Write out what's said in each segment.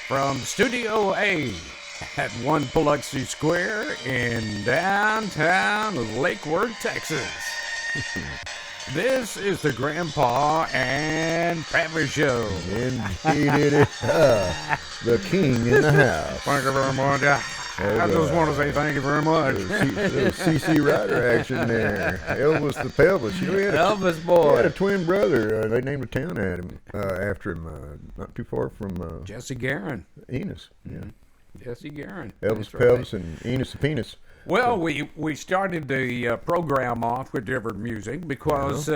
From Studio A at 1 Biloxi Square in downtown Lake Worth, Texas. This is the Grandpa-N-Pappy Show. Indeed it is. The king in the house. Thank you very much. I just want to say thank you very much. C.C. Ryder action there. Elvis the Pelvis. You know, he had Elvis he boy. had a twin brother. They named a town after him, not too far from Jesse Guerin. Enos. Yeah. Jesse Guerin. Elvis That's the right. Pelvis and Enos the Penis. Well, we started the program off with different music because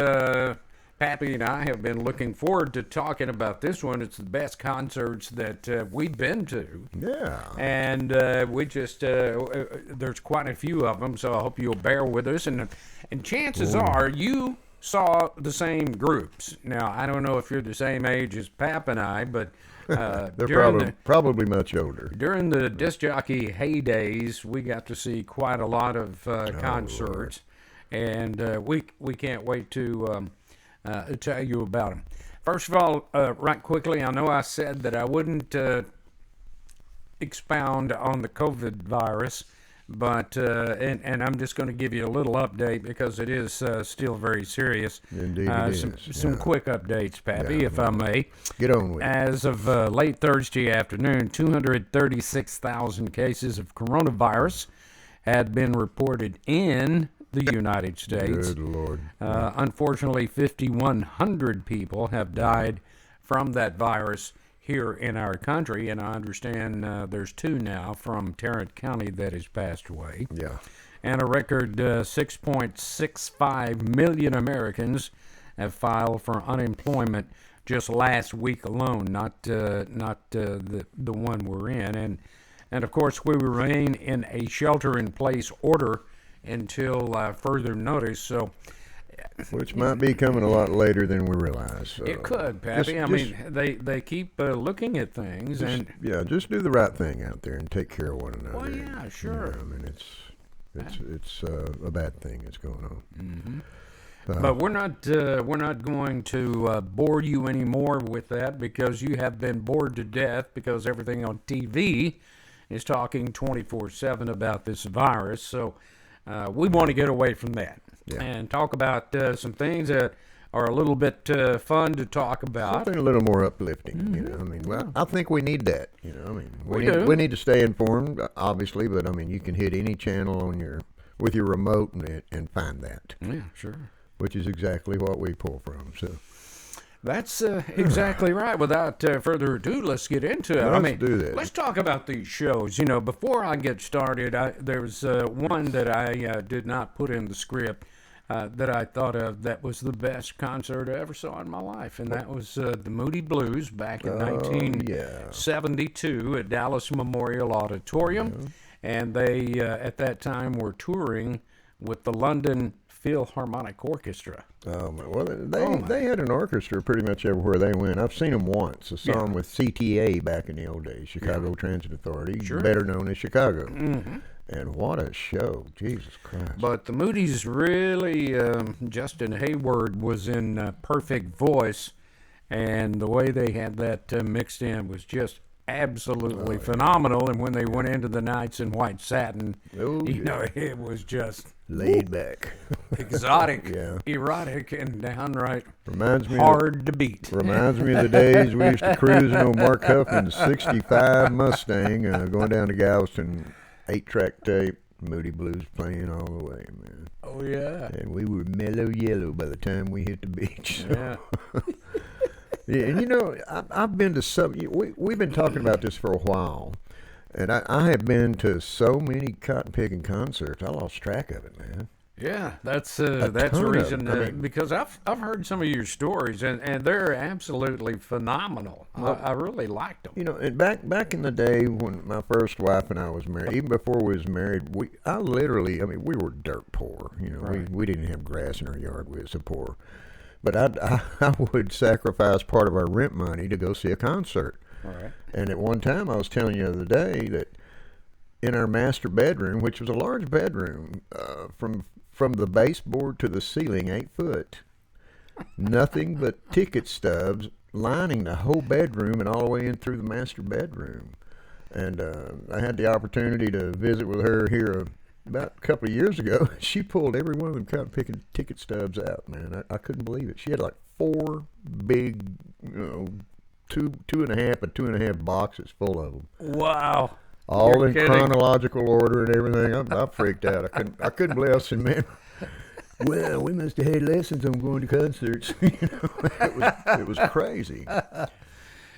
Pappy and I have been looking forward to talking about this one. It's the best concerts that we've been to. Yeah. And we just, there's quite a few of them, so I hope you'll bear with us. And chances are you saw the same groups. Now, I don't know if you're the same age as Pap and I, but They're probably much older. during the disc jockey heydays, we got to see quite a lot of concerts, and we can't wait to tell you about them. First of all, right quickly, I know I said that I wouldn't expound on the COVID virus, but and I'm just going to give you a little update because it is still very serious. Indeed it is. Some quick updates, Pappy, if I may. Get on with it. As of late Thursday afternoon, 236,000 cases of coronavirus had been reported in the United States. Good Lord. Unfortunately, 5,100 people have died from that virus here in our country, and I understand there's 2 now from Tarrant County that has passed away. Yeah. And a record 6.65 million Americans have filed for unemployment just last week alone, not the one we're in. And of course, we remain in a shelter-in-place order until further notice. So, Which might be coming a lot later than we realize. So. it could, Pappy. I mean, they keep looking at things, and Just do the right thing out there and take care of one another. well, yeah, sure. I mean, it's a bad thing that's going on. Mm-hmm. But we're not going to bore you anymore with that because you have been bored to death because everything on TV is talking 24/7 about this virus. So we want to get away from that and talk about some things that are a little bit fun to talk about. Something a little more uplifting. Mm-hmm. You know, I mean, well, I think we need that. You know, I mean, We need, do. we need to stay informed, obviously, but I mean, you can hit any channel on with your remote and find that, Yeah, sure. which is exactly what we pull from. So That's exactly right. Without further ado, let's get into it. Let's do this. Let's talk about these shows. You know, before I get started, there was one that I did not put in the script that I thought of that was the best concert I ever saw in my life, and that was the Moody Blues back in 1972 at Dallas Memorial Auditorium. And they, at that time, were touring with the London Philharmonic Orchestra. well, they had an orchestra pretty much everywhere they went. I've seen them once. I saw them with CTA back in the old days, Chicago Transit Authority, better known as Chicago. Mm-hmm. And what a show, Jesus Christ! But the Moody's really, Justin Hayward was in perfect voice, and the way they had that mixed in was just absolutely phenomenal. And when they went into the Nights in White Satin, you know, it was just Laid back, exotic, erotic, and downright reminds me hard to beat. Reminds me of the days we used to cruise in on Mark Huffman's '65 Mustang, going down to Galveston, 8-track tape, Moody Blues playing all the way, man. Oh yeah. And we were mellow yellow by the time we hit the beach. So. Yeah. Yeah, and you know, I've been to some. We've been talking about this for a while, and I have been to so many cotton picking concerts. I lost track of it, man. Yeah, that's the ton of reason. them. I mean- Because I've heard some of your stories, and they're absolutely phenomenal. I really liked them. You know, and back in the day when my first wife and I was married, even before we was married, we were dirt poor. You know, Right. we didn't have grass in our yard. We were so poor. But I would sacrifice part of our rent money to go see a concert. All right. And at one time, I was telling you the other day that in our master bedroom, which was a large bedroom, from the baseboard to the ceiling, 8 foot, nothing but ticket stubs lining the whole bedroom and all the way in through the master bedroom. And I had the opportunity to visit with her here about a couple of years ago. She pulled every one of them cotton picking ticket stubs out, man. I couldn't believe it. She had like 4 big, two and a half by 2.5 boxes full of them. Wow. All You're in kidding. chronological order and everything. I freaked out. I couldn't believe. I said, man, well, we must have had lessons on going to concerts. It was crazy.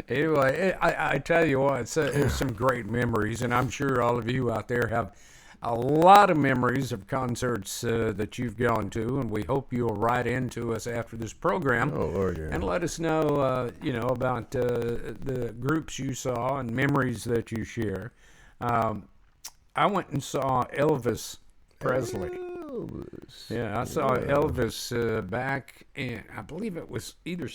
Anyway, I tell you what, it's some great memories, and I'm sure all of you out there have a lot of memories of concerts that you've gone to, and we hope you'll write into us after this program. Oh, Lord, yeah. And let us know, about the groups you saw and memories that you share. I went and saw Elvis Presley. Elvis. Yeah, I saw Elvis back in, I believe it was either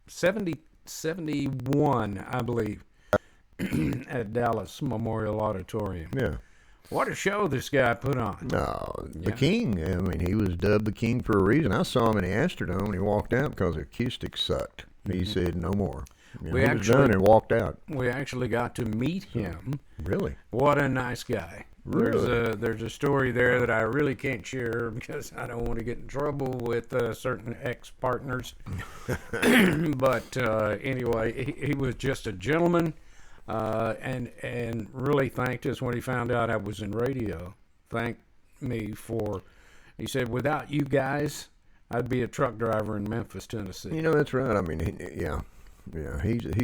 71, I believe, at Dallas Memorial Auditorium. Yeah. What a show this guy put on. No, the King. I mean, he was dubbed the King for a reason. I saw him in the Astrodome, and he walked out because the acoustics sucked. He said, no more. He was done and walked out. We actually got to meet him. Really? What a nice guy. Really? There's a story there that I really can't share because I don't want to get in trouble with certain ex-partners. But anyway, he was just a gentleman, and really thanked us when he found out I was in radio. Thanked me for, he said, without you guys, I'd be a truck driver in Memphis, Tennessee. That's right. I mean, he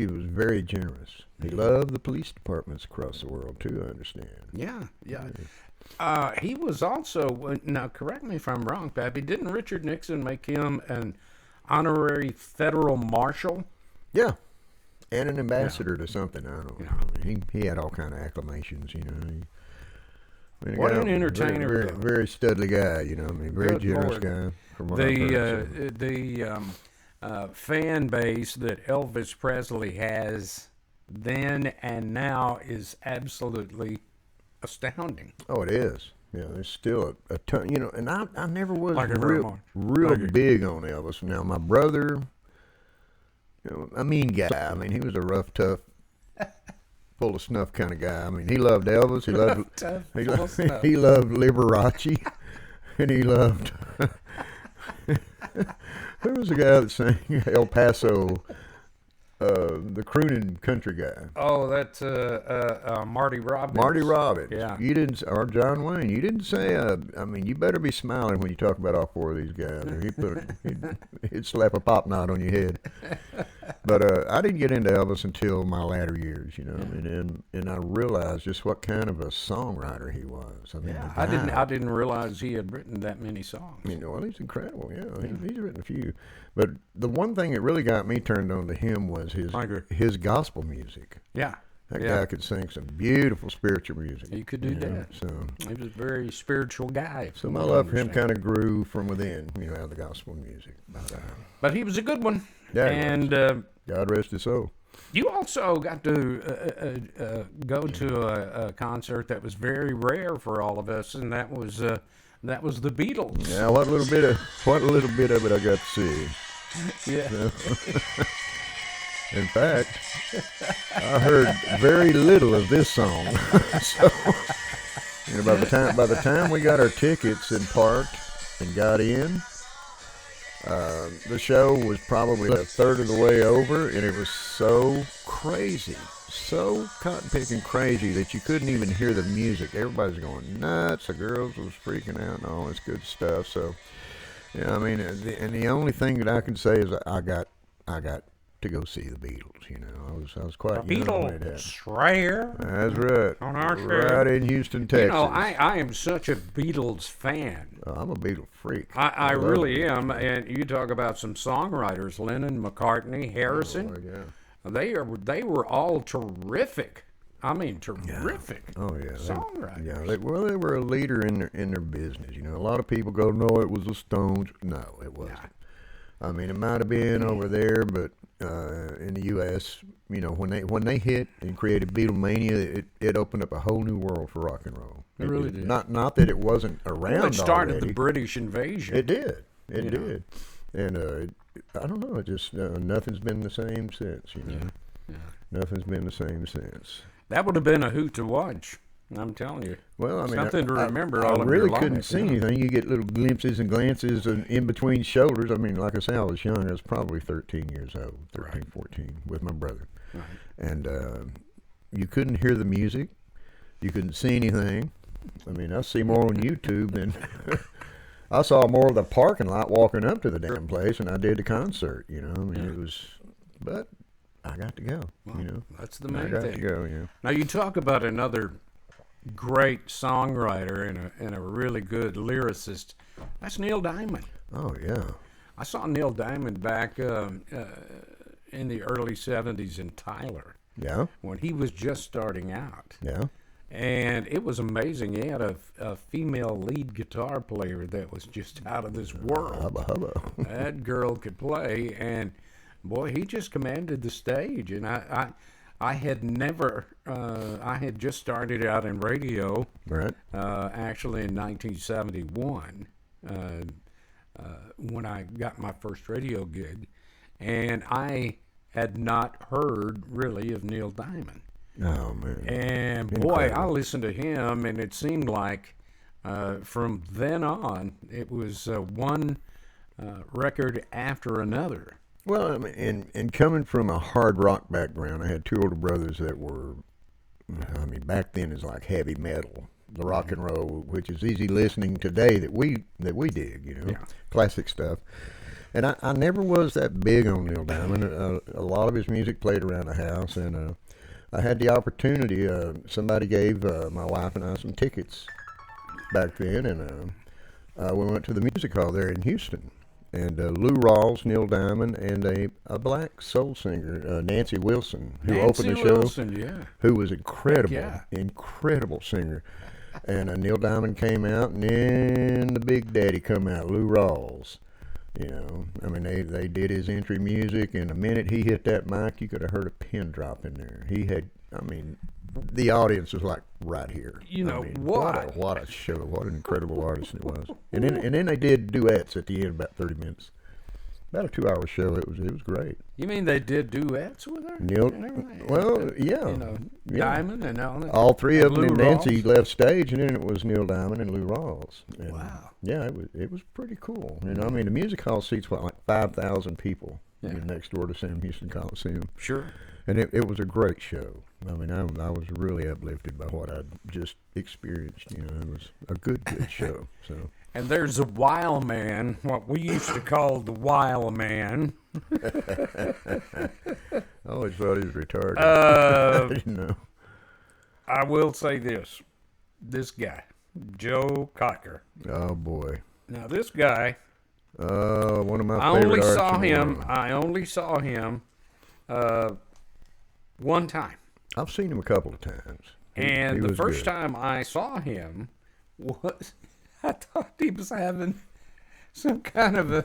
was very generous. He loved the police departments across the world too, I understand. Yeah. He was also, now correct me if I'm wrong, Pappy, didn't Richard Nixon make him an honorary federal marshal? Yeah, and an ambassador to something. I don't know. I mean, he had all kind of acclamations. What an entertainer! Very, very studly guy. Very Good generous Lord. guy. From what I've heard, The fan base that Elvis Presley has then and now is absolutely astounding. Oh, it is. Yeah, there's still a ton. And I never was Like it very real much. big on Elvis. Now my brother, a mean guy. I mean, he was a rough, tough, full of snuff kind of guy. I mean, he loved Elvis. He loved Tough, full of snuff. he loved Liberace, and he loved. Who was the guy that sang El Paso? The crooning country guy. Oh, that's Marty Robbins. Marty Robbins. Yeah. You didn't, or John Wayne. You didn't say. You better be smiling when you talk about all 4 of these guys. Or he'd slap a pop knot on your head. But I didn't get into Elvis until my latter years. And I realized just what kind of a songwriter he was. I mean, I didn't realize he had written that many songs. Well, he's incredible. Yeah, he's written a few. But the one thing that really got me turned on to him was his gospel music. Yeah. That guy could sing some beautiful spiritual music. He could do that. So he was a very spiritual guy. my love for him kind of grew from within, out of the gospel music. But he was a good one. Yeah, and God rest his soul. you also got to go to a concert that was very rare for all of us, and that was the Beatles. Yeah, what little bit of it I got to see. Yeah. In fact, I heard very little of this song. So, by the time we got our tickets and parked and got in, the show was probably a third of the way over, and it was so crazy, so cotton-picking crazy that you couldn't even hear the music. Everybody's going nuts. The girls was freaking out and all this good stuff. So, and the only thing that I can say is I got to go see the Beatles. I was quite young when it happened. Beatles, right here. That's right. On our show. Right in Houston, Texas. I am such a Beatles fan. I'm a Beatle freak. I really am. And you talk about some songwriters, Lennon, McCartney, Harrison. Oh, Lord, yeah. They were all terrific. I mean, terrific. Oh yeah, songwriters. They were a leader in their business. A lot of people go, no, it was the Stones. No, it wasn't. I mean, it might have been over there, but in the U.S., when they hit and created Beatlemania, it opened up a whole new world for rock and roll. It really did. Not that it wasn't around. Well, it started already. the British invasion. It did. It did. And I don't know. It just nothing's been the same since. You know, Yeah. nothing's been the same since. That would have been a hoot to watch. I'm telling you. Well, I mean, Something to remember I all of really your couldn't life, see you know? anything. You get little glimpses and glances in between shoulders. I mean, like I say, I was young. I was probably 13 years old, 13, Right. 14, with my brother. Right. And you couldn't hear the music. You couldn't see anything. I mean, I see more on YouTube than I saw more of the parking lot walking up to the damn place than I did the concert. You know, I mean, Yeah. it was, but I got to go. Well, You know, that's the I main got thing. to go. Yeah. Now you talk about another great songwriter and a really good lyricist. That's Neil Diamond. Oh yeah. I saw Neil Diamond back in the early '70s in Tyler Yeah. when he was just starting out, Yeah. and it was amazing. He had a female lead guitar player that was just out of this world. Hubba hubba. That girl could play, and boy, he just commanded the stage. And I had never, I had just started out in radio, Right. actually in 1971, when I got my first radio gig, and I had not heard really of Neil Diamond. Oh man. And boy, I Incredible. listened to him, and it seemed like from then on, it was one record after another. Well, I mean, and coming from a hard rock background, I had two older brothers that were, I mean, back then it's like heavy metal, the rock and roll, which is easy listening today that we dig, you know, Yeah. classic stuff. And I never was that big on Neil Diamond. A lot of his music played around the house, and I had the opportunity. Somebody gave my wife and I some tickets back then, and we went to the music hall there in Houston. And Lou Rawls, Neil Diamond, and a black soul singer, Nancy Wilson, who Nancy opened the show, Wilson, yeah. who was incredible, yeah. incredible singer. And Neil Diamond came out, and then the Big Daddy come out, Lou Rawls. You know, I mean, they did his entry music, and the minute he hit that mic, you could have heard a pin drop in there. He had, I mean, the audience was like right here. You know, I mean, what? what a show! What an incredible artist it was. And then they did duets at the end, about 30 minutes. About a 2-hour show. It was great. You mean they did duets with her? Neil, And everything? well, yeah, You know, yeah. Diamond and all that. All three of them, Lou and Nancy Rawls? left stage, and then it was Neil Diamond and Lou Rawls. And, Wow. yeah, it was pretty cool. You know, I mean, the music hall seats what, like 5,000 people. Yeah. Next door to Sam Houston Coliseum, Sure. and it was a great show. I mean, I was really uplifted by what I'd just experienced. You know, it was a good show. So And there's a wild man, what we used to call the wild man. I always thought he was retarded. Uh, I didn't know. I will say this guy, Joe Cocker. Oh boy. Now this guy, One of my I favorite only artists saw in the him. world. I only saw him one time, I've seen him a couple of times. He and the was first good. time I saw him was I thought he was having some kind of a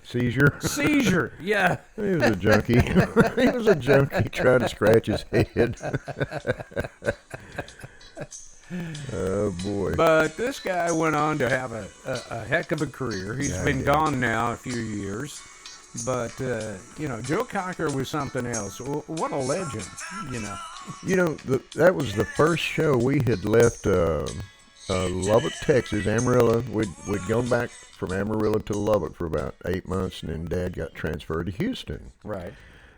Seizure. seizure. Yeah, He was a junkie. He was a junkie trying to scratch his head. Oh boy. but this guy went on to have a heck of a career. He's Yeah, been he did. gone now a few years. But, you know, Joe Cocker was something else. What a legend, you know. You know, that was the first show we had left Lubbock, Texas, Amarillo. We'd gone back from Amarillo to Lubbock for about 8 months, and then Dad got transferred to Houston. Right.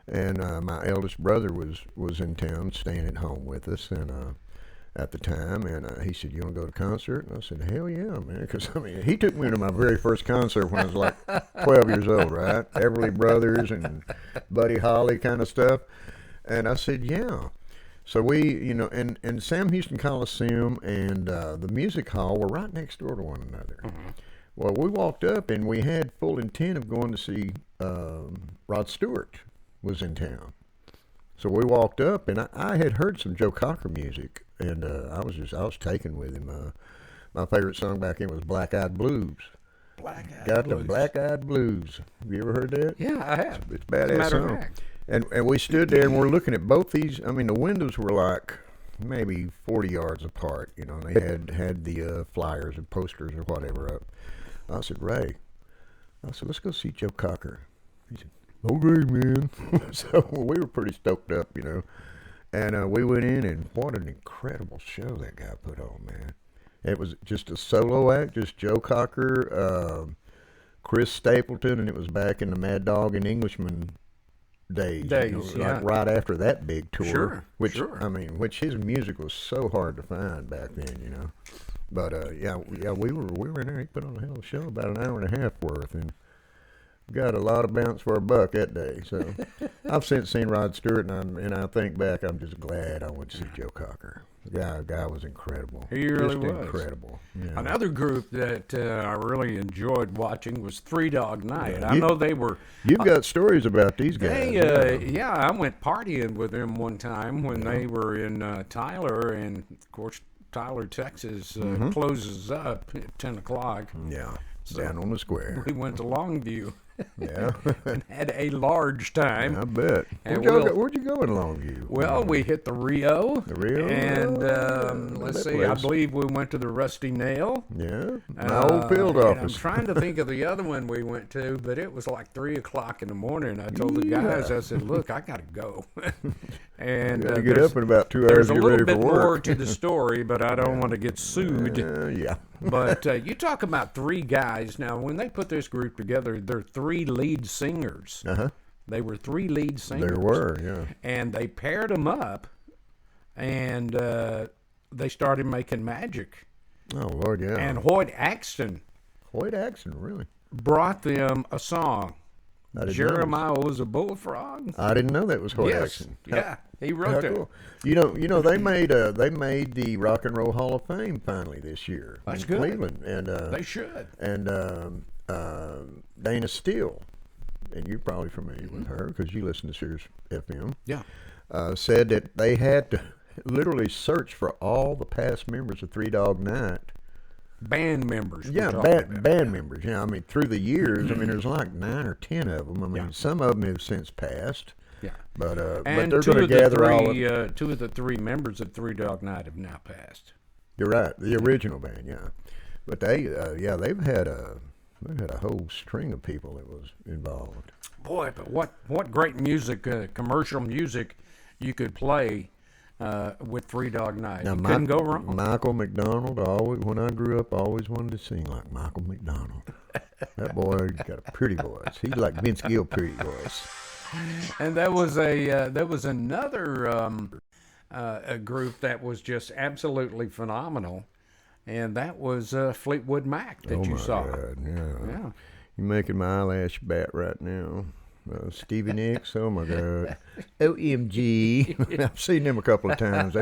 And my eldest brother was in town, staying at home with us, and at the time, and he said, "You want to go to a concert?" And I said, "Hell yeah, man!" Because I mean, he took me to my very first concert when I was like 12 years old, right? Everly Brothers and Buddy Holly kind of stuff. And I said, "Yeah." So we, you know, and Sam Houston Coliseum and the music hall were right next door to one another. Well, we walked up, and we had full intent of going to see Rod Stewart was in town. So we walked up, and I had heard some Joe Cocker music, and I was taken with him. My favorite song back then was Black Eyed Blues. Black-eyed Got the blues. Black Eyed Blues. Have you ever heard that? Yeah, I have. It's a As a badass matter of song. fact. And we stood there, and we're looking at both these. I mean, the windows were like maybe 40 yards apart. You know, and they had the flyers and posters or whatever up. I said, "Ray, I said, let's go see Joe Cocker. He said, okay, man. So we were pretty stoked up, you know. And we went in, and what an incredible show that guy put on, man. It was just a solo act, just Joe Cocker, Chris Stapleton, and it was back in the Mad Dog and Englishman days, you know, yeah. like right after that big tour. Sure, which sure. I mean, which his music was so hard to find back then, you know. But yeah, we were in there. He put on a hell of a show, about an hour and a half worth, and got a lot of bounce for a buck that day. So I've since seen Rod Stewart, and I think back, I'm just glad I went to see Joe Cocker. The guy was incredible. He really just was incredible. Yeah. Another group that I really enjoyed watching was Three Dog Night. I know they were. You've got stories about these guys. Yeah, I went partying with them one time when they were in Tyler, and of course Tyler, Texas closes up at 10 o'clock. Yeah, So down on the square. we went to Longview. Yeah. And had a large time. I bet. And Where'd you go in Longview? Well, we hit the Rio. The Rio? And let's see, I believe we went to the Rusty Nail. Yeah, my old field and office. I'm trying to think of the other one we went to, but it was like 3 o'clock in the morning. I told the guys, I said, look, I got to go. And you get up in about 2 hours there's to a get little ready bit for work. more to the story, but I don't want to get sued. Yeah. But you talk about 3 guys. Now, when they put this group together, they're 3 lead singers. Uh-huh. They were 3 lead singers. There were, yeah. And they paired them up, and they started making magic. Oh, Lord, yeah. And Hoyt Axton Hoyt Axton, really? brought them a song. I didn't Jeremiah was a bullfrog. I didn't know that was Hoyt Yes, Axton. yeah, he How wrote it. cool. You know they made the Rock and Roll Hall of Fame finally this year That's in good. Cleveland, and They should. and Dana Steele, and you're probably familiar with her because you listen to Sirius FM. Yeah. Said that they had to literally search for all the past members of Three Dog Night. Band members. we're Yeah, talking about. band members. Yeah, I mean through the years, I mean there's like 9 or 10 of them. I mean Yeah. some of them have since passed. Yeah. But And they're two going to of the gather all of. three, 2 of the 3 members of Three Dog Night have now passed. You're right, the original band, yeah. But they've had a whole string of people that was involved. Boy, but what great music, commercial music, you could play with Three Dog Night. Now, You couldn't go wrong. Michael McDonald, when I grew up, I always wanted to sing like Michael McDonald. That boy got a pretty voice. He's like Vince Gill, pretty voice. And there was another a group that was just absolutely phenomenal, and that was Fleetwood Mac that you saw. God, yeah. Yeah. You're making my eyelash bat right now. Stevie Nicks, oh my God. OMG. I've seen them a couple of times.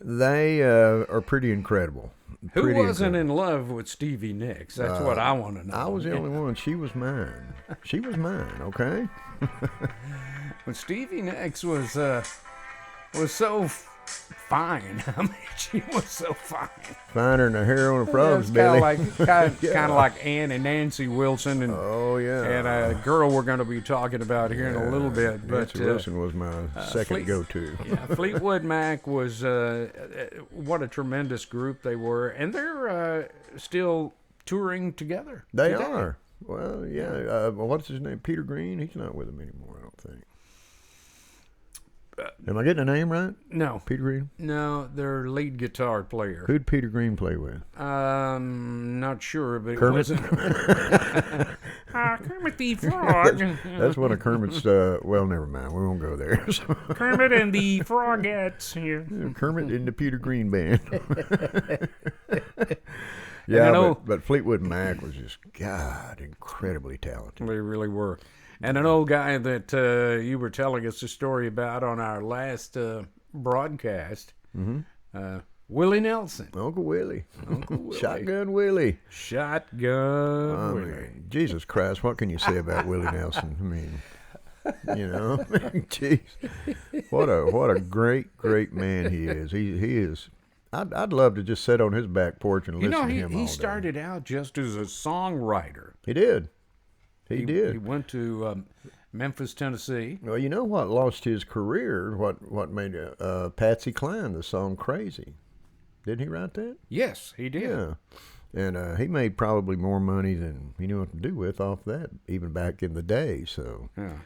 They are pretty incredible. Who Pretty wasn't incredible. in love with Stevie Nicks? That's what I want to know. I was the only one. She was mine. She was mine, okay? But Stevie Nicks was so fine. I mean, she was so fine. Finer than a hair on a frog's It's belly. kind of like Ann and Nancy Wilson, and Oh, yeah. and a girl we're going to be talking about here in a little bit. But Nancy Wilson was my second go-to. yeah, Fleetwood Mac was what a tremendous group they were, and they're still touring together. They today. are. Well, yeah. What's his name? Peter Green? He's not with them anymore, I don't think. Am I getting the name right? No, Peter Green? no, their lead guitar player. Who'd Peter Green play with? Not sure, but Kermit? it wasn't. Kermit the Frog. That's one of Kermit's, well, never mind. We won't go there. Kermit and the Frogettes here. Kermit in the Peter Green Band. I Yeah, know- but Fleetwood Mac was just, God, incredibly talented. They really were. And an old guy that you were telling us a story about on our last broadcast, Willie Nelson. Uncle Willie. Uncle Willie. Shotgun Willie. Shotgun I Willie. mean, Jesus Christ, what can you say about Willie Nelson? I mean, you know, jeez, what a great man he is. He is. I'd love to just sit on his back porch and listen to him all he day. started out just as a songwriter. He did. He did. He went to Memphis, Tennessee. Well, you know what lost his career? What made Patsy Cline the song "Crazy"? Didn't he write that? Yes, he did. Yeah. And he made probably more money than he knew what to do with off that, even back in the day. So, Yeah.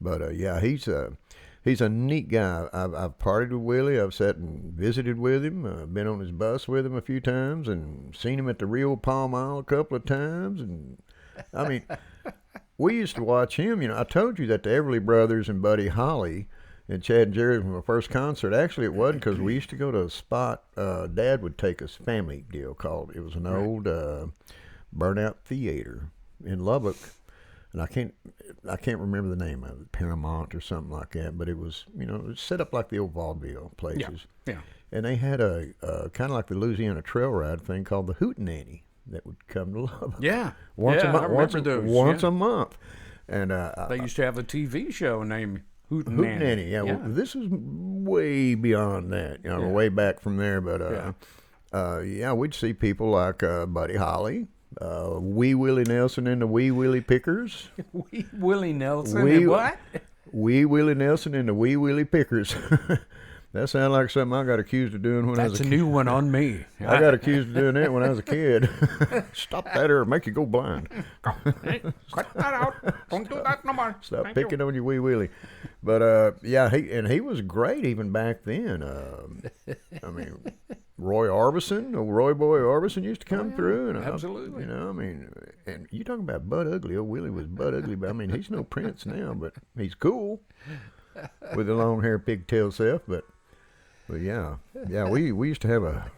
but yeah, he's a neat guy. I've partied with Willie. I've sat and visited with him. Been on his bus with him a few times, and seen him at the Rio Palm Mile a couple of times. And I mean, we used to watch him. I told you that the Everly Brothers and Buddy Holly and Chad and Jerry from my first concert. Actually, it wasn't, because we used to go to a spot. Dad would take us, family deal called. It was an old burnout theater in Lubbock. And I can't remember the name of it, Paramount or something like that. But it was, it was set up like the old vaudeville places. Yeah. And they had a kind of like the Louisiana Trail Ride thing called the Hootenanny that would come to Lubbock. Yeah. Once a month. I remember those. Once a month. And they used to have a TV show named Hootenanny. Hootenanny. Yeah. Well, this is way beyond that. Way back from there. But we'd see people like Buddy Holly. Wee Willie Nelson and the Wee Willie Pickers. Wee Willie Nelson and what? Wee Willie Nelson and the Wee Willie Pickers. That sounds like something I got accused of doing when I was a kid. That's a new one on me. I got accused of doing that when I was a kid. Stop that or make you go blind. Hey, cut that out. Don't do that no more. Stop Thank picking you. on your Wee Willie. But he was great even back then. I mean, Roy Orbison, old Roy Boy Orbison used to come through. And absolutely. And you talking about Bud Ugly. Old Willie was Bud Ugly, but I mean, he's no Prince now, but he's cool with the long hair, pigtail self. But yeah, we used to have a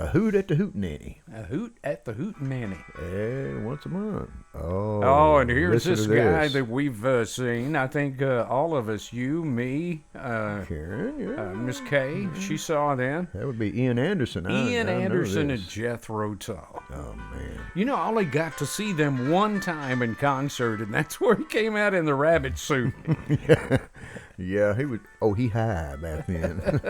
hoot at the Hootenanny. A hoot at the Hootenanny. Yeah, once a month. Oh, and here's listen this to guy this. that we've seen. I think all of us, you, me, Karen, Miss Kay, she saw them. that would be Ian Anderson. Ian I know Anderson this. and Jethro Tull. Oh man. I only got to see them one time in concert, and that's where he came out in the rabbit suit. Yeah, he was. Oh, he high back then.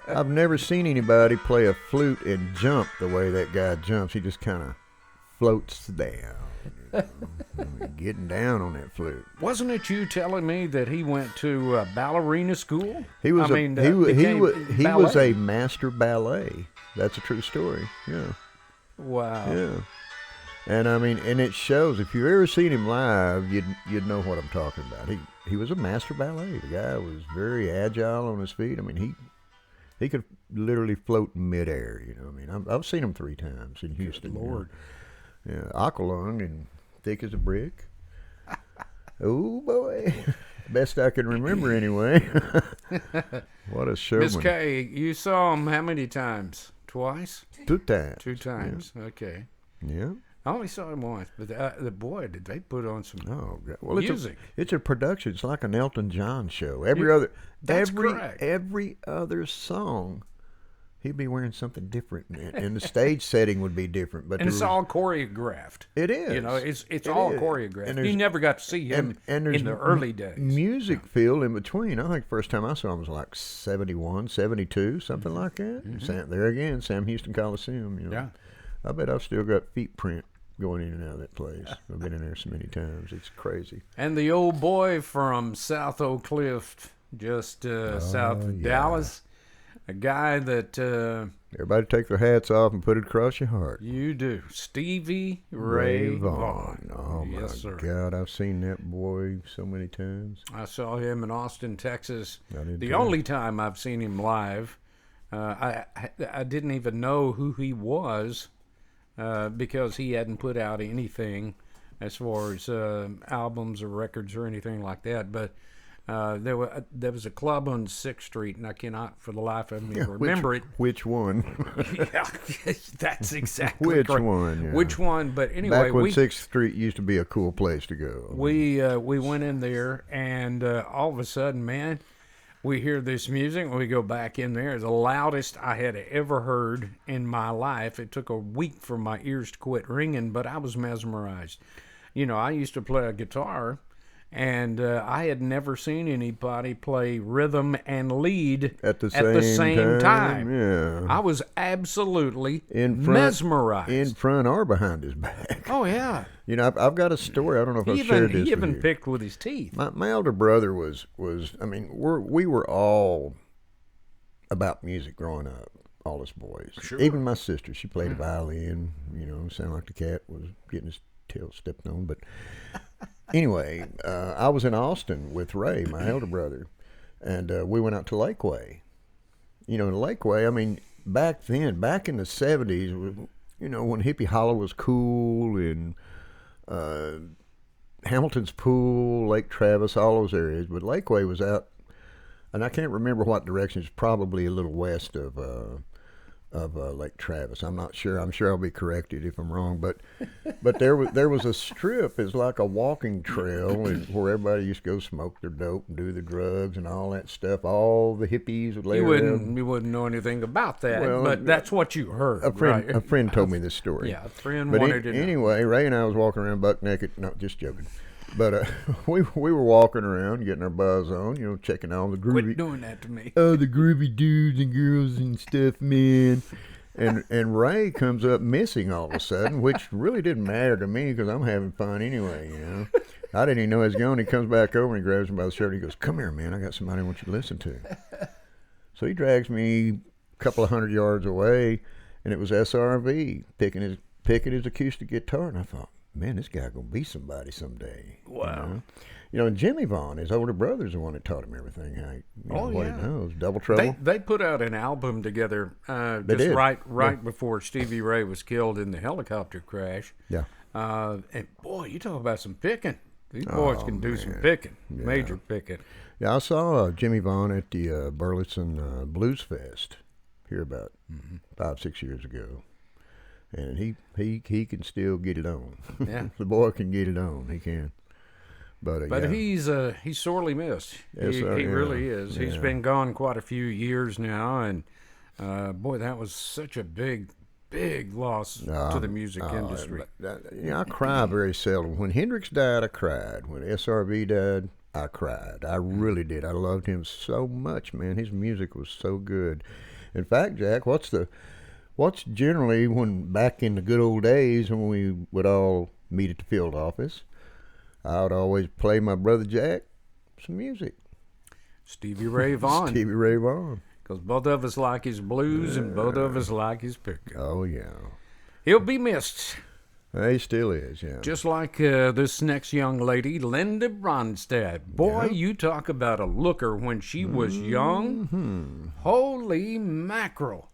I've never seen anybody play a flute and jump the way that guy jumps. He just kind of floats down, getting down on that flute. Wasn't it you telling me that he went to ballerina school? He was. He ballet. was a master ballet. That's a true story. Yeah. Wow. Yeah. And I mean, and it shows. If you've ever seen him live, you'd know what I'm talking about. He was a master ballet. The guy was very agile on his feet. I mean, he could literally float in midair. I mean, I've seen him 3 times in Houston. Good Lord. Yeah, Aqualung and thick as a brick. Oh boy, best I can remember anyway. What a showman. Miss Kay, you saw him how many times? Twice? 2 times. 2 times. Yeah. Okay. Yeah. I only saw him once, but boy, did they put on some God. Well, music. It's a production. It's like an Elton John show. That's correct. Every other song, he'd be wearing something different, and the stage setting would be different. But and it's all choreographed. It is. It's all choreographed. And you never got to see him in the early days. Music field in between. I think the first time I saw him was like 71, 72, something like that. Mm-hmm. There again, Sam Houston Coliseum. Yeah. I bet I've still got feet print going in and out of that place. I've been in there so many times. It's crazy. And the old boy from South Oak Cliff, just south of Dallas, a guy that... everybody take their hats off and put it across your heart. You do. Stevie Ray Vaughan. Oh, yes, my sir. God. I've seen that boy so many times. I saw him in Austin, Texas. The The only time I've seen him live, I didn't even know who he was. Because he hadn't put out anything as far as albums or records or anything like that. But there was a club on 6th Street, and I cannot for the life of me remember it. Which one? Yeah, that's exactly Which correct. one? Yeah. Which one? But anyway, back when 6th Street used to be a cool place to go. We went in there, and all of a sudden, man, we hear this music, and we go back in there. The loudest I had ever heard in my life. It took a week for my ears to quit ringing, but I was mesmerized. I used to play a guitar, and I had never seen anybody play rhythm and lead at the same time. Yeah. I was absolutely mesmerized. In front or behind his back. Oh, yeah. I've got a story. I don't know if I've shared this with you. He even picked with his teeth. My elder brother was. I mean, we were all about music growing up. all us boys. Sure. Even my sister, she played a violin. Sounded like the cat was getting his tail stepped on. But anyway, I was in Austin with Ray, my elder brother, and we went out to Lakeway. Lakeway, I mean, back then, back in the 70s, when Hippie Hollow was cool and Hamilton's Pool, Lake Travis, all those areas. But Lakeway was out, and I can't remember what direction. It's probably a little west of Lake Travis. I'm not sure. I'm sure I'll be corrected if I'm wrong. But there was a strip. It's like a walking trail and where everybody used to go smoke their dope and do the drugs and all that stuff. All the hippies would lay around. You wouldn't know anything about that, but that's what you heard. A friend told me this story. Yeah, a friend wanted to know. Anyway, Ray and I was walking around buck naked. No, just joking. But we were walking around, getting our buzz on, checking all the groovy. Quit doing that to me. Oh, the groovy dudes and girls and stuff, man. And Ray comes up missing all of a sudden, which really didn't matter to me because I'm having fun anyway, I didn't even know he was gone. He comes back over and he grabs me by the shirt and he goes, "Come here, man. I got somebody I want you to listen to." So he drags me a couple of 100 yards away, and it was SRV picking his acoustic guitar, and I thought, man, this guy gonna be somebody someday. Wow. And Jimmy Vaughn, his older brother's the one that taught him everything. What he knows. Double Trouble. They put out an album together right before Stevie Ray was killed in the helicopter crash. Yeah. And boy, you talk about some picking. These boys can do some picking, major picking. Yeah, I saw Jimmy Vaughn at the Burleson Blues Fest here about 5-6 years ago. And he can still get it on. Yeah. The boy can get it on. He can. But he's sorely missed. Yes, he really is. Yeah. He's been gone quite a few years now, and boy, that was such a big loss to the music industry. I cry very seldom. When Hendrix died, I cried. When SRV died, I cried. I really did. I loved him so much, man. His music was so good. In fact, Jack, what's generally when back in the good old days when we would all meet at the field office, I would always play my brother Jack some music. Stevie Ray Vaughan. Stevie Ray Vaughan. Because both of us like his blues and both of us like his pickup. Oh, yeah. He'll be missed. He still is, yeah. Just like this next young lady, Linda Ronstadt. Boy, you talk about a looker when she was young. Holy mackerel.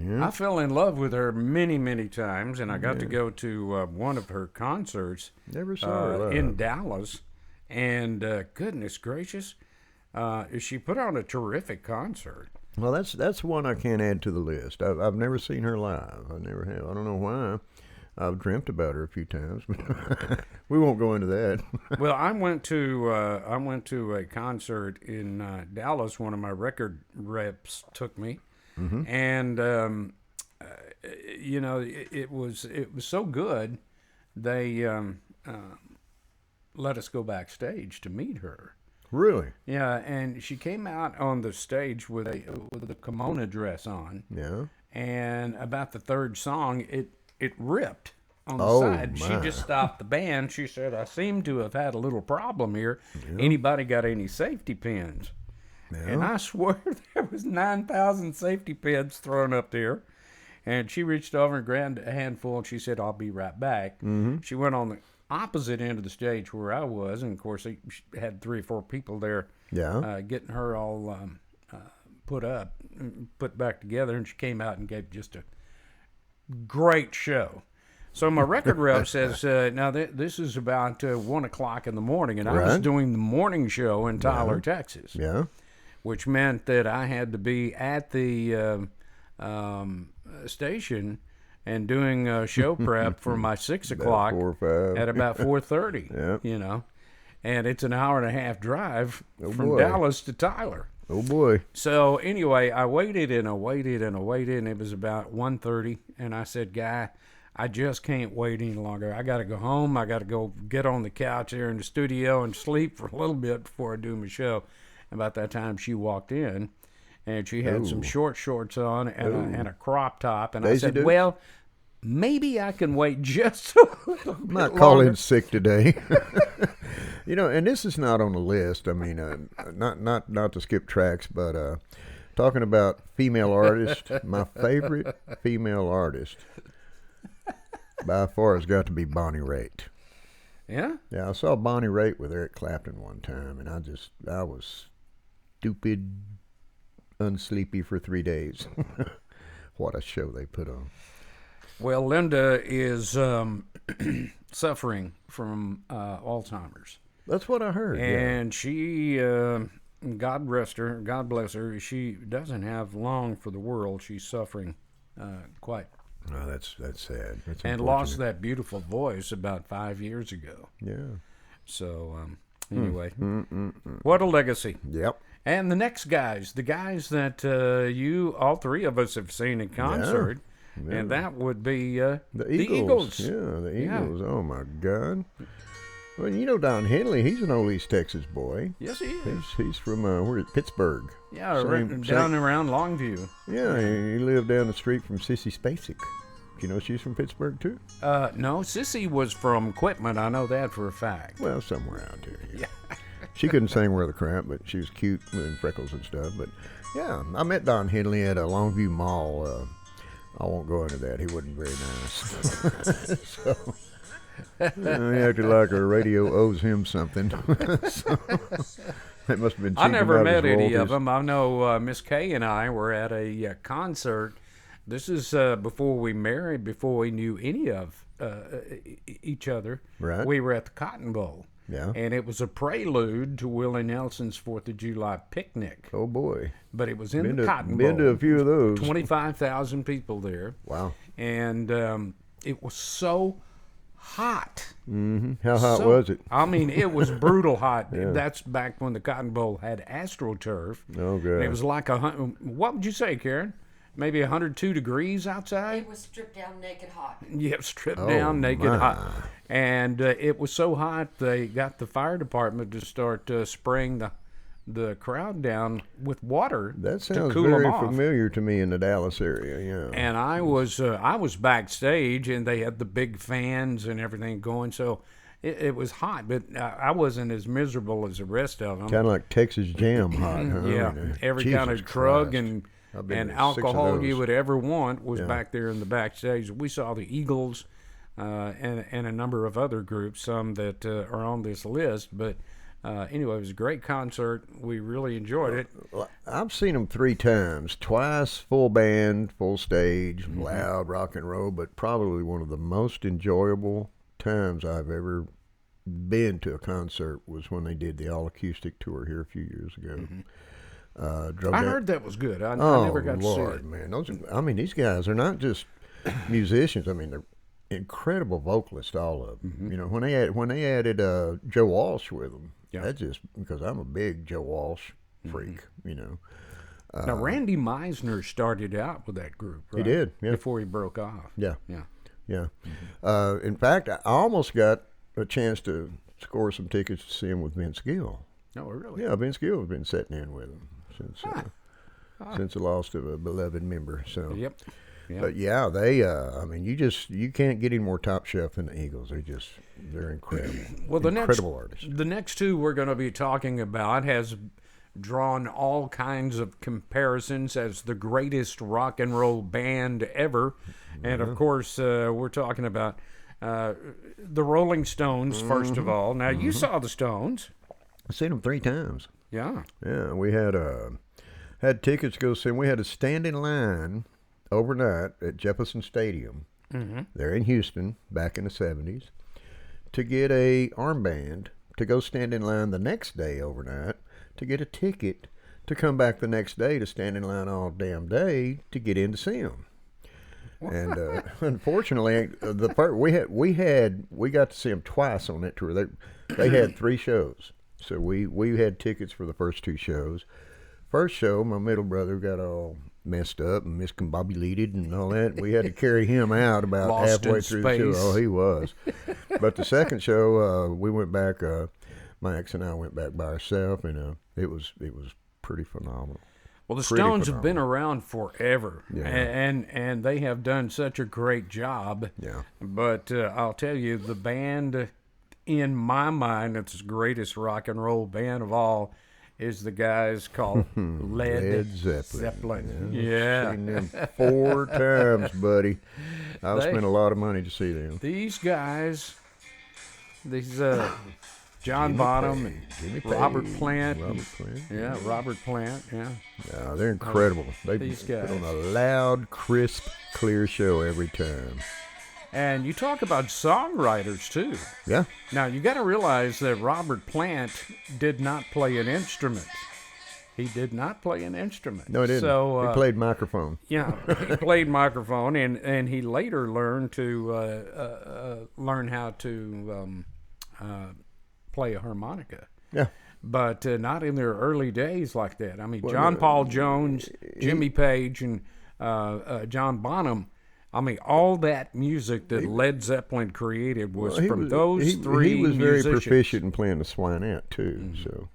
Yeah. I fell in love with her many, many times, and I got to go to one of her concerts. Never saw her live. In Dallas. And goodness gracious, she put on a terrific concert. Well, that's one I can't add to the list. I've never seen her live. I never have. I don't know why. I've dreamt about her a few times, but we won't go into that. Well, I went to a concert in Dallas. One of my record reps took me. And it was so good. They let us go backstage to meet her. Really? Yeah, and she came out on the stage with a kimono dress on. Yeah. And about the third song, it ripped on the side. My. She just stopped the band. She said, "I seem to have had a little problem here. Yeah. Anybody got any safety pins?" Yeah. And I swear there was 9,000 safety pins thrown up there. And she reached over and grabbed a handful, and she said, "I'll be right back." She went on the opposite end of the stage where I was, and of course she had 3 or 4 people there getting her all put back together, and she came out and gave just a great show. So my record rep says, now this is about 1 o'clock in the morning, and I was doing the morning show in Tyler, Texas. Yeah. Which meant that I had to be at the station and doing show prep for my 6 o'clock at about 4:30. Yeah. And it's an hour and a half drive from Dallas to Tyler. Oh boy. So anyway, I waited and I waited and I waited, and it was about 1:30, and I said, "Guy, I just can't wait any longer. I got to go home. I got to go get on the couch here in the studio and sleep for a little bit before I do my show." About that time, she walked in, and she had some short shorts on and a crop top. And I said, "Well, maybe I can wait just a little bit longer. Not call in sick today." And this is not on the list. I mean, not to skip tracks, but Talking about female artists, my favorite female artist by far has got to be Bonnie Raitt. Yeah? Yeah, I saw Bonnie Raitt with Eric Clapton one time, and I was stupid, unsleepy for 3 days. What a show they put on. Well, Linda is suffering from Alzheimer's. That's what I heard. And she, God rest her, God bless her, she doesn't have long for the world. She's suffering quite. Oh, that's sad. That's and lost that beautiful voice about 5 years ago. Yeah. So, anyway, what a legacy. Yep. And the next guys, the guys that all three of us have seen in concert, and that would be the Eagles. Yeah, the Eagles. Yeah. Oh, my God. Well, you know Don Henley, he's an old East Texas boy. Yes, he is. He's from, Pittsburgh. Yeah, down around Longview. Yeah, he lived down the street from Sissy Spacek. You know she's from Pittsburgh, too? No, Sissy was from Quitman. I know that for a fact. Well, somewhere out there. Yeah. She couldn't sing worth a crap, but she was cute with freckles and stuff. But, yeah, I met Don Henley at a Longview Mall. I won't go into that. He wasn't very nice. So... he acted like a radio owes him something. So, it must have been. I never met any of them. I know Miss Kay and I were at a concert. This is before we married, before we knew any of each other. Right. We were at the Cotton Bowl. Yeah. And it was a prelude to Willie Nelson's 4th of July picnic. Oh, boy. But it was in the Cotton Bowl. Been to a few of those. 25,000 people there. Wow. And it was so hot. Mm-hmm. How hot was it? I mean, it was brutal hot. Yeah. That's back when the Cotton Bowl had AstroTurf. Oh, good. And it was like what would you say, Karen? Maybe 102 degrees outside? It was stripped down naked hot. Yep, stripped down naked hot. And it was so hot, they got the fire department to start spraying the crowd down with water that sounds to cool very them off. familiar to me in the Dallas area. Yeah. And I was backstage, and they had the big fans and everything going, so it was hot, but I wasn't as miserable as the rest of them. Kind of like Texas Jam hot, huh? Yeah, every Jesus kind of drug Christ. and alcohol you would ever want was back there in the backstage. We saw the Eagles and a number of other groups, some that are on this list, but. Anyway, it was a great concert. We really enjoyed it. I've seen them 3 times. Twice full band, full stage, loud rock and roll, but probably one of the most enjoyable times I've ever been to a concert was when they did the all-acoustic tour here a few years ago. I heard that was good. I never got to see it. Man, these guys are not just musicians. I mean, they're incredible vocalists, all of them. You know, when they added Joe Walsh with them, that's just because I'm a big Joe Walsh freak. You know. Now Randy Meisner started out with that group, right? He did, yeah. Before he broke off. Yeah. In fact, I almost got a chance to score some tickets to see him with Vince Gill. Oh, really? Yeah, Vince Gill has been sitting in with him since the loss of a beloved member. So. Yep. But yeah, they. You can't get any more top shelf than the Eagles. They're incredible. Well, incredible artists. The next two we're going to be talking about has drawn all kinds of comparisons as the greatest rock and roll band ever, and of course we're talking about the Rolling Stones first of all. Now you saw the Stones. I've seen them 3 times. Yeah. Yeah, we had tickets to go see them. We had to stand in line overnight at Jefferson Stadium there in Houston back in the 70s to get a armband to go stand in line the next day overnight to get a ticket to come back the next day to stand in line all damn day to get in to see them. And unfortunately, the part we got to see them twice on that tour. They had 3 shows, so we had tickets for the first 2 shows. First show, my middle brother got all messed up and miscombobulated and all that. We had to carry him out about Lost halfway in through space. the show. Oh, he was. But the second show, we went back. My ex and I went back by ourselves, and it was pretty phenomenal. Well, the Stones have been around forever, Yeah. and they have done such a great job. Yeah. But I'll tell you, the band, in my mind, it's the greatest rock and roll band of all, is the guys called Led Zeppelin. Yeah. Seen them 4 times, buddy. I've spent a lot of money to see them. These guys, John Bonham and Robert Plant. Yeah, Robert Plant, yeah. Yeah, they're incredible. They put on a loud, crisp, clear show every time. And you talk about songwriters, too. Yeah. Now, you got to realize that Robert Plant did not play an instrument. He did not play an instrument. No, he didn't. So, he played microphone. Yeah, he played microphone, and he later learned to learn how to play a harmonica. Yeah. But not in their early days like that. I mean, John Paul Jones, Jimmy Page, and John Bonham. I mean, all that music that Led Zeppelin created was from those three He was musicians. very proficient in playing the swinette, too, so.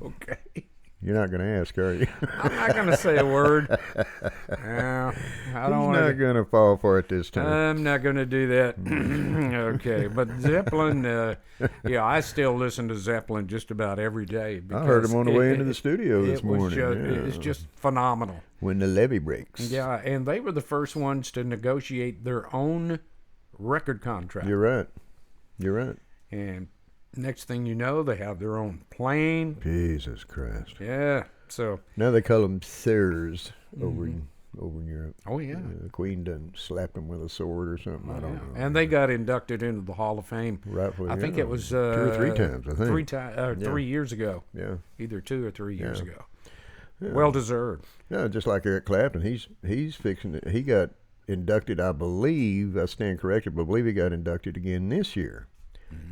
Okay. You're not going to ask, are you? I'm not going to say a word. I don't He's not going to fall for it this time. I'm not going to do that. Okay, but Zeppelin, I still listen to Zeppelin just about every day. I heard him on the way into the studio this morning. It's just phenomenal. When the levee breaks. Yeah, and they were the first ones to negotiate their own record contract. You're right. And next thing you know, they have their own plane. Jesus Christ. Yeah, so. Now they call them sirs over in Europe. Oh, yeah. The Queen done slapped them with a sword or something. I don't know. And they got inducted into the Hall of Fame. Rightfully, I think it was 2 or 3 times, I think. 3 years ago. Yeah. Either 2 or 3 years ago. Yeah. Well deserved. Yeah, just like Eric Clapton. He's fixing it. He got inducted, I believe, I stand corrected, but I believe he got inducted again this year,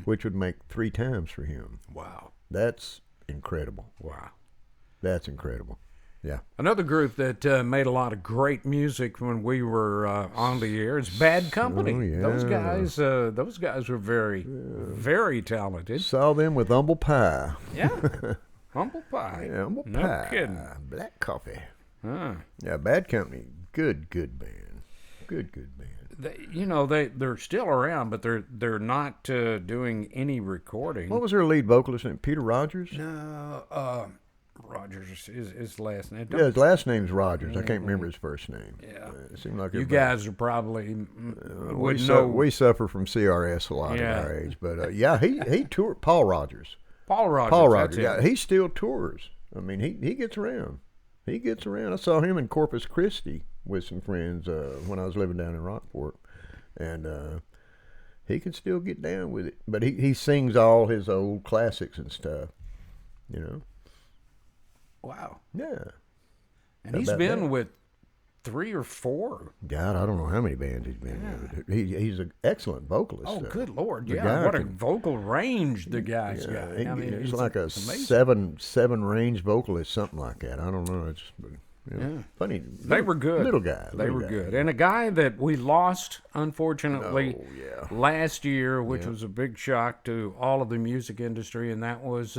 which would make 3 times for him. Wow. That's incredible. Wow. That's incredible. Yeah. Another group that made a lot of great music when we were on the air is Bad Company. Oh, yeah. Those guys were very, very talented. Saw them with Humble Pie. Yeah. Humble Pie. Yeah, Humble No Pie. kidding. Black Coffee. Huh. Yeah, Bad Company. Good band. Good band. They're still around, but they're not doing any recording. What was their lead vocalist name? Peter Rogers? No, Rogers is his last name. Yeah, his last name's Rogers. I can't remember his first name. Yeah. It seemed like You everybody- guys are probably we, would know. we suffer from CRS a lot at our age, but he toured. Paul Rogers. Paul Rogers. Paul that's Rogers. it. Yeah, he still tours. I mean, he gets around. He gets around. I saw him in Corpus Christi with some friends when I was living down in Rockport, and he can still get down with it. But he sings all his old classics and stuff. You know. Wow. Yeah. And he's been with 3 or 4. God, I don't know how many bands he's been with. He's an excellent vocalist. Oh, good Lord. the Yeah. guy What a can- vocal range the guy's got. I mean, it's he's like a amazing. seven range vocalist, something like that. I don't know. It's funny. They were good. Little guy. They were good. And a guy that we lost, unfortunately, last year, which was a big shock to all of the music industry, and that was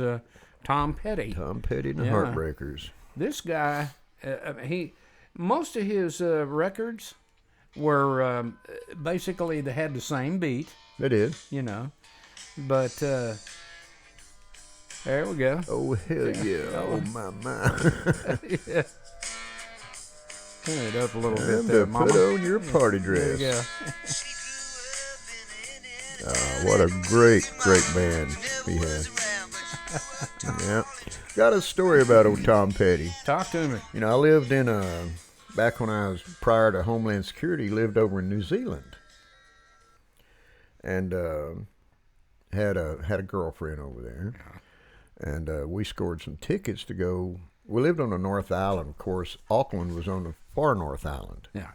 Tom Petty. Tom Petty and the Heartbreakers. This guy, most of his records were basically they had the same beat, They did. but there we go. Oh, hell yeah. Oh, my. Yeah. Turn it up a little bit Time there, to Mama. put on your party There dress. you go. What a great band he had. Yeah. Got a story about old Tom Petty. Talk to me. I lived in back when I was prior to Homeland Security, lived over in New Zealand, and had a girlfriend over there, and we scored some tickets to go. We lived on the North Island, of course. Auckland was on the far North Island. Yeah.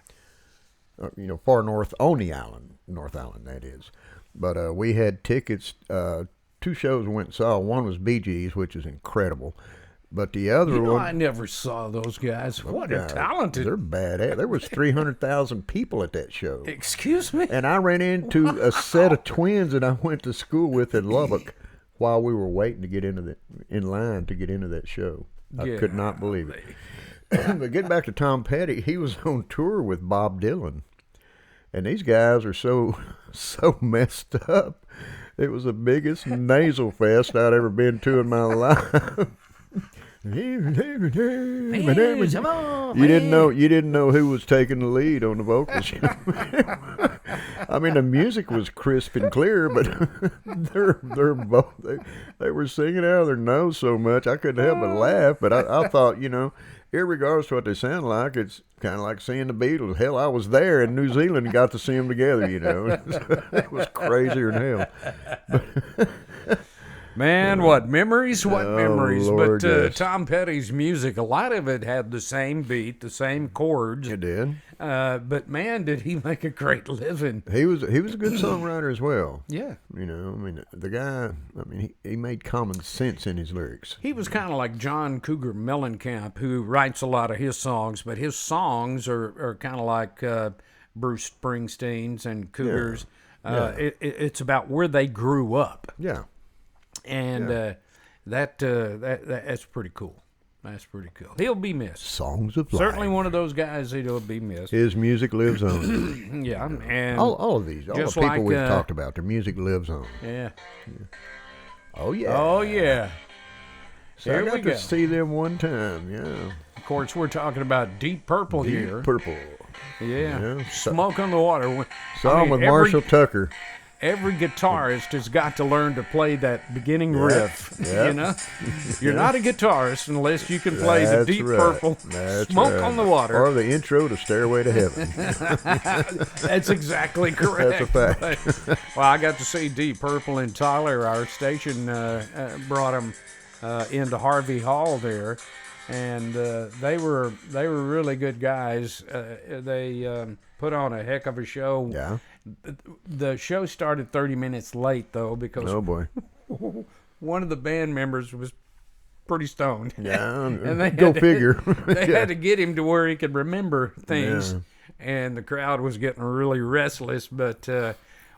Far north on the island, North Island, that is. But we had tickets. 2 shows we went and saw. One was Bee Gees, which is incredible. But the other one, I never saw those guys. What a talented. They're badass. There was 300,000 people at that show. Excuse me? And I ran into a set of twins that I went to school with in Lubbock while we were waiting to get in line to get into that show. I could not believe it. But getting back to Tom Petty, he was on tour with Bob Dylan. And these guys are so messed up. It was the biggest nasal fest I'd ever been to in my life. You didn't know who was taking the lead on the vocals. I mean, the music was crisp and clear, but they were singing out of their nose so much I couldn't help but laugh. But I thought, irregardless of what they sound like, it's kind of like seeing the Beatles. Hell, I was there in New Zealand and got to see them together. It was crazier than hell. Man, what memories, memories. Lord, but yes. Tom Petty's music, a lot of it had the same beat, the same chords. It did. But man, did he make a great living. He was a good songwriter as well. Yeah. The guy, he made common sense in his lyrics. He was kind of like John Cougar Mellencamp, who writes a lot of his songs, but his songs are kind of like Bruce Springsteen's and Cougar's. Yeah. It's about where they grew up. Yeah. And that's pretty cool. That's pretty cool. He'll be missed. Songs of life. Certainly one of those guys that'll be missed. His music lives on. Yeah, and all of these, all the people we've talked about, their music lives on. Yeah. Oh yeah. Oh yeah. So Here I we got go. to see them one time. Yeah. Of course, we're talking about Deep Purple here. Deep Purple. Yeah. Yeah. Smoke on the Water. Saw him with Marshall Tucker. Every guitarist has got to learn to play that beginning riff. Yep. You're not a guitarist unless you can play the Deep Purple Smoke on the Water. Or the intro to Stairway to Heaven. That's exactly correct. That's a fact. Well, I got to see Deep Purple in Tyler. Our station brought them into Harvey Hall there, and they were really good guys. They put on a heck of a show. Yeah. The show started 30 minutes late, though, because Oh boy. one of the band members was pretty stoned. Yeah. And they Go had to- figure. They had to get him to where he could remember things, Yeah. and the crowd was getting really restless. But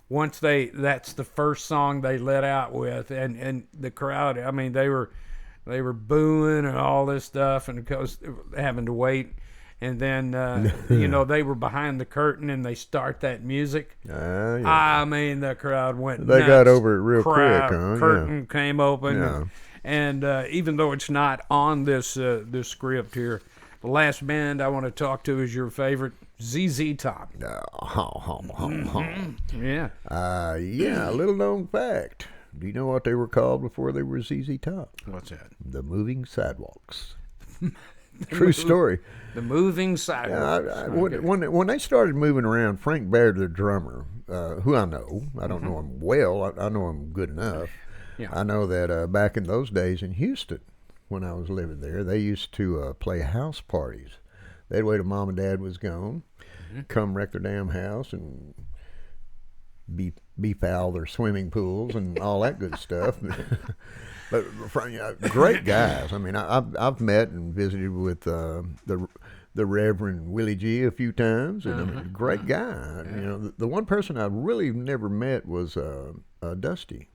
once that's the first song they let out with, and the crowd, they were booing and all this stuff, and because having to wait. And then, they were behind the curtain and they start that music. Yeah. The crowd went They nuts. got over it real quick, huh? Curtain came open. Yeah. And even though it's not on this script here, the last band I want to talk to is your favorite, ZZ Top. Yeah. Yeah. A little known fact. Do you know what they were called before they were ZZ Top? What's that? The Moving Sidewalks. True story. The Moving Sidewalks. When they started moving around, Frank Baird, their drummer, who I know, I don't know him well, I know him good enough. Yeah. I know that back in those days in Houston, when I was living there, they used to play house parties. They'd wait till Mom and Dad was gone, come wreck their damn house and befoul their swimming pools and all that good stuff. But great guys. I've met and visited with the Reverend Willie G a few times, and great guy. Yeah. The one person I really never met was Dusty,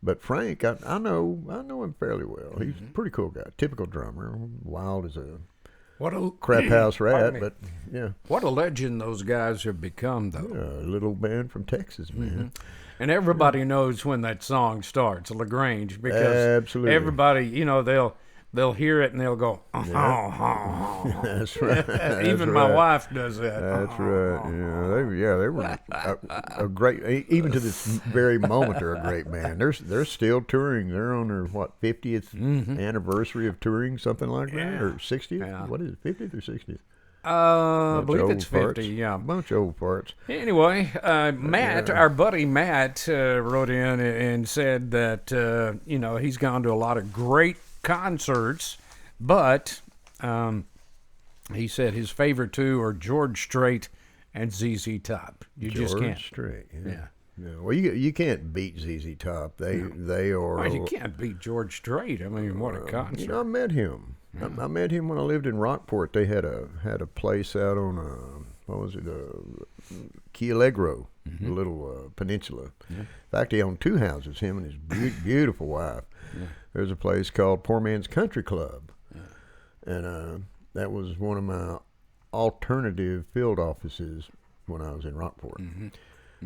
but Frank, I know him fairly well. He's a pretty cool guy, typical drummer, wild as a crap house rat. But yeah, what a legend those guys have become, though. a little band from Texas, man. And everybody knows when that song starts, LaGrange, because Absolutely. Everybody, they'll hear it and they'll go, That's right. Even my wife does that. That's right. Yeah, they were a great. Even to this very moment, they're a great band. They're still touring. They're on their 50th anniversary of touring, something like that, or 60th. Yeah. What is it, 50th or 60th? I believe it's 50. Farts. Yeah. Bunch of old farts. Anyway, Matt, our buddy Matt, wrote in and said that he's gone to a lot of great concerts, but he said his favorite two are George Strait and ZZ Top. You just can't. George Strait. Yeah. Yeah. Well, you can't beat ZZ Top. They are. Well, you can't beat George Strait. What a concert! I met him. I met him when I lived in Rockport. They had a place out on Key Allegro, a little peninsula. Yeah. In fact, he owned two houses. Him and his beautiful wife. Yeah. There's a place called Poor Man's Country Club, and that was one of my alternative field offices when I was in Rockport.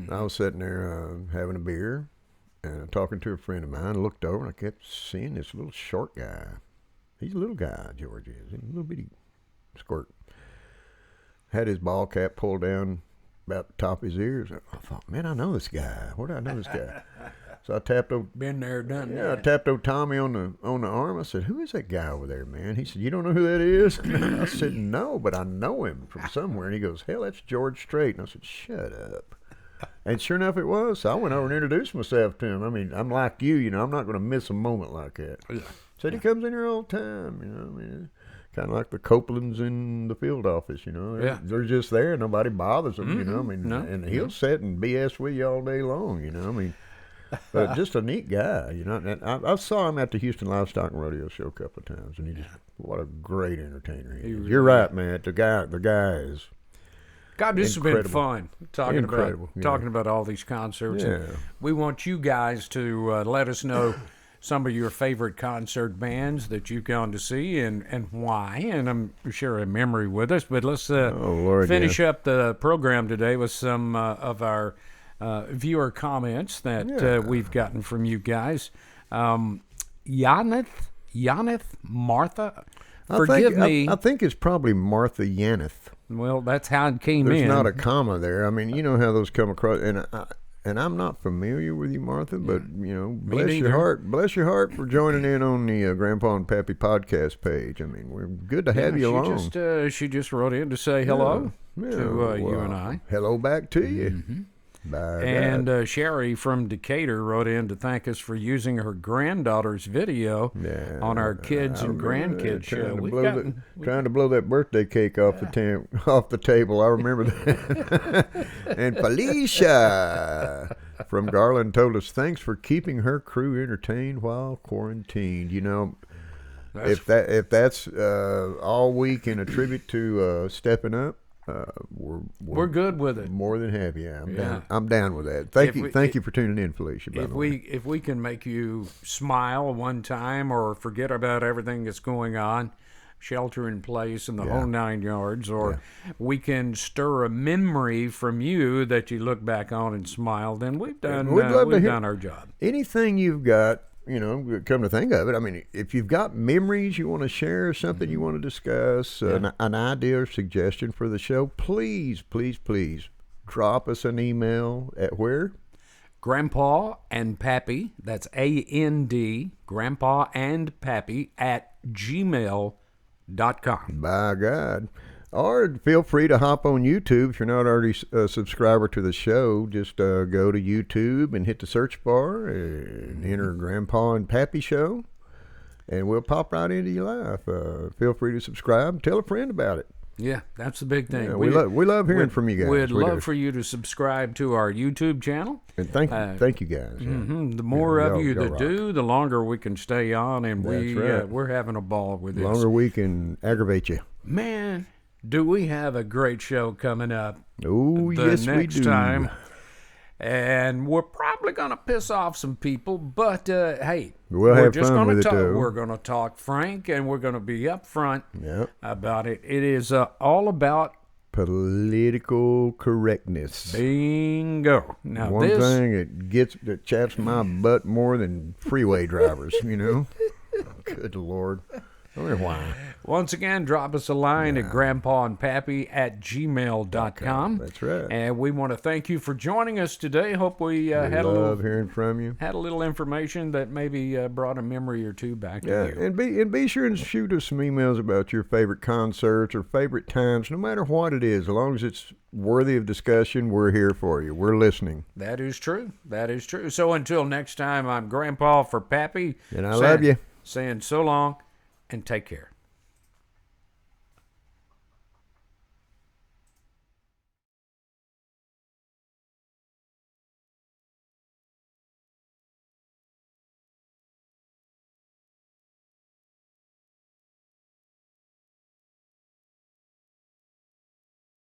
I was sitting there having a beer and talking to a friend of mine. I looked over and I kept seeing this little short guy. He's a little guy, George is. He's a little bitty squirt. Had his ball cap pulled down about the top of his ears. I thought, man, I know this guy. Where do I know this guy? So I tapped old Been there, done that. I tapped old Tommy on the arm. I said, "Who is that guy over there, man?" He said, "You don't know who that is?" I said, "No, but I know him from somewhere." And he goes, "Hell, that's George Strait." And I said, "Shut up." And sure enough, it was. So I went over and introduced myself to him. I mean, I'm like you, I'm not going to miss a moment like that. Yeah. Said he comes in here all the time, I mean, kind of like the Copelands in the field office, They're just there. Nobody bothers them, I mean, and he'll sit and BS with you all day long, I mean. But just a neat guy, And I saw him at the Houston Livestock and Rodeo Show a couple of times, and what a great entertainer he is. Really You're right, man. The guy is. God, this incredible. has been fun talking about all these concerts. Yeah. And we want you guys to let us know some of your favorite concert bands that you've gone to see and why. And I'm sure a memory with us, but let's finish up the program today with some of our viewer comments that we've gotten from you guys. Yaneth Martha, forgive me. I think it's probably Martha Yaneth. Well, that's how it came in. There's not a comma there. I mean, you know how those come across, and I'm not familiar with you, Martha, but bless your heart. Bless your heart for joining in on the Grandpa-N-Pappy podcast page. I mean, we're good to have you along. She just wrote in to say hello to you and I. Hello back to you. And Sherry from Decatur wrote in to thank us for using her granddaughter's video on our kids and grandkids show. Trying to blow that birthday cake off the table. I remember that. And Felicia from Garland told us, thanks for keeping her crew entertained while quarantined. If that's all we can attribute to stepping up, we're good with it. More than happy. I'm down with that. Thank you for tuning in, Felicia. If we can make you smile one time or forget about everything that's going on, shelter in place and the whole 9 yards, or we can stir a memory from you that you look back on and smile, then we've done our job. Anything you've got. Come to think of it, I mean, if you've got memories you want to share, something you want to discuss, an idea or suggestion for the show, please drop us an email at where? Grandpa-N-Pappy, that's A-N-D, Grandpa-N-Pappy @gmail.com. By God. Or feel free to hop on YouTube. If you're not already a subscriber to the show, just go to YouTube and hit the search bar and enter Grandpa-N-Pappy Show, and we'll pop right into your life. Feel free to subscribe. Tell a friend about it. Yeah, that's the big thing. Yeah, we love hearing from you guys. We'd love for you to subscribe to our YouTube channel. And thank you guys. The more of you that do, the longer we can stay on, and we're having a ball with this. The longer we can aggravate you. Man, do we have a great show coming up? Oh, yes, we do. Next time. And we're probably going to piss off some people, but hey, we're just going to talk. We're going to talk frank, and we're going to be upfront about it. It is all about political correctness. Bingo. Now, one thing that chaps my butt more than freeway drivers, Good Lord. I wonder why. Once again, drop us a line at Grandpa-N-Pappy @gmail.com. That's right. And we want to thank you for joining us today. Hope we had hearing from you. Had a little information that maybe brought a memory or two back to you. And be sure and shoot us some emails about your favorite concerts or favorite times, no matter what it is. As long as it's worthy of discussion, we're here for you. We're listening. That is true. So until next time, I'm Grandpa for Pappy. And I love you. Saying so long and take care.